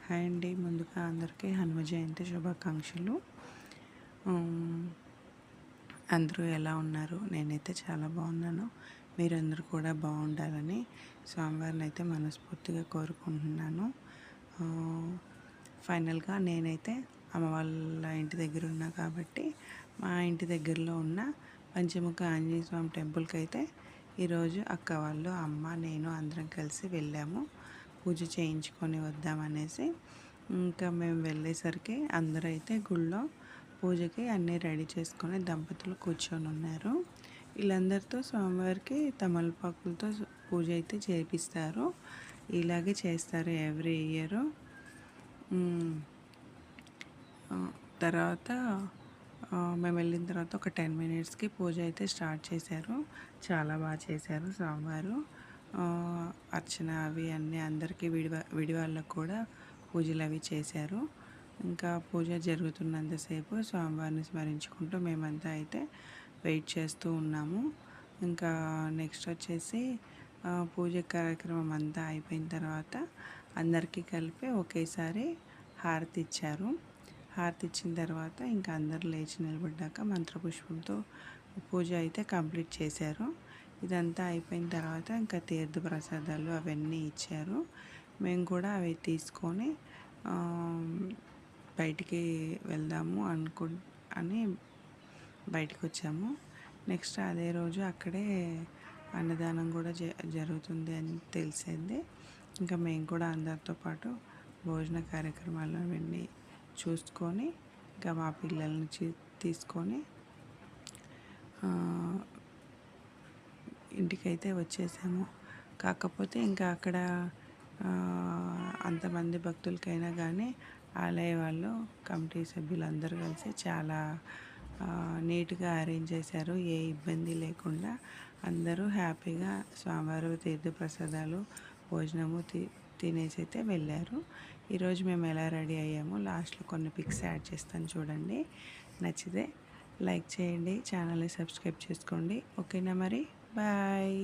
Hi అండి. ముందుగా అందరికీ హనుమ జయంతి శుభాకాంక్షలు. అందరూ ఎలా ఉన్నారు? నేనైతే చాలా బాగున్నాను. మీరందరూ కూడా బాగుండాలని స్వామివారిని అయితే మనస్ఫూర్తిగా కోరుకుంటున్నాను. ఫైనల్గా నేనైతే అమ్మ వాళ్ళ ఇంటి దగ్గర ఉన్నా కాబట్టి మా ఇంటి దగ్గరలో ఉన్న పంచముఖ ఆంజనేయ స్వామి టెంపుల్కి అయితే ఈరోజు అక్క వాళ్ళు, అమ్మ, నేను అందరం కలిసి వెళ్ళాము. పూజ చేయించుకొని వద్దామనేసి. ఇంకా మేము వెళ్ళేసరికి అందరూ అయితే గుళ్ళో పూజకి అన్నీ రెడీ చేసుకొని దంపతులు కూర్చొని ఉన్నారు. వీళ్ళందరితో స్వామివారికి తమలపాకులతో పూజ అయితే చేపిస్తారు. ఇలాగే చేస్తారు ఎవ్రీ ఇయర్. తర్వాత మేము వెళ్ళిన తర్వాత ఒక 10 మినిట్స్కి పూజ అయితే స్టార్ట్ చేశారు. చాలా బాగా చేశారు స్వామివారు. అర్చన అవి అన్నీ అందరికీ విడి వాళ్ళకు కూడా పూజలు అవి చేశారు. ఇంకా పూజ జరుగుతున్నంతసేపు స్వామివారిని స్మరించుకుంటూ మేమంతా అయితే వెయిట్ చేస్తూ ఉన్నాము. ఇంకా నెక్స్ట్ వచ్చేసి పూజ కార్యక్రమం అంతా అయిపోయిన తర్వాత అందరికీ కలిపి ఒకేసారి హారతి ఇచ్చారు. హారతి ఇచ్చిన తర్వాత ఇంకా అందరు లేచి నిలబడ్డాక మంత్రపుష్పంతో పూజ అయితే కంప్లీట్ చేశారు. ఇదంతా అయిపోయిన తర్వాత ఇంకా తీర్థ ప్రసాదాలు అవన్నీ ఇచ్చారు. మేము కూడా అవి తీసుకొని బయటికి వెళ్దాము అని బయటకు వచ్చాము. నెక్స్ట్ అదే రోజు అక్కడే అన్నదానం కూడా జరుగుతుంది అని తెలిసింది. ఇంకా మేము కూడా అందరితో పాటు భోజన కార్యక్రమాలు అవన్నీ చూసుకొని ఇంకా మా పిల్లల్ని తీసుకొని ఇంటికైతే వచ్చేసాము. కాకపోతే ఇంకా అక్కడ అంతమంది భక్తులకైనా కానీ ఆలయ వాళ్ళు, కమిటీ సభ్యులందరూ కలిసి చాలా నీట్గా అరేంజ్ చేశారు. ఏ ఇబ్బంది లేకుండా అందరూ హ్యాపీగా స్వామివారి తీర్థప్రసాదాలు, భోజనము తినేసి అయితే వెళ్ళారు. ఈరోజు మేము ఎలా రెడీ అయ్యామో లాస్ట్లో కొన్ని పిక్స్ యాడ్ చేస్తాను చూడండి. నచ్చితే లైక్ చేయండి, ఛానల్ని సబ్స్క్రైబ్ చేసుకోండి. ఓకేనా మరి? బాయ్.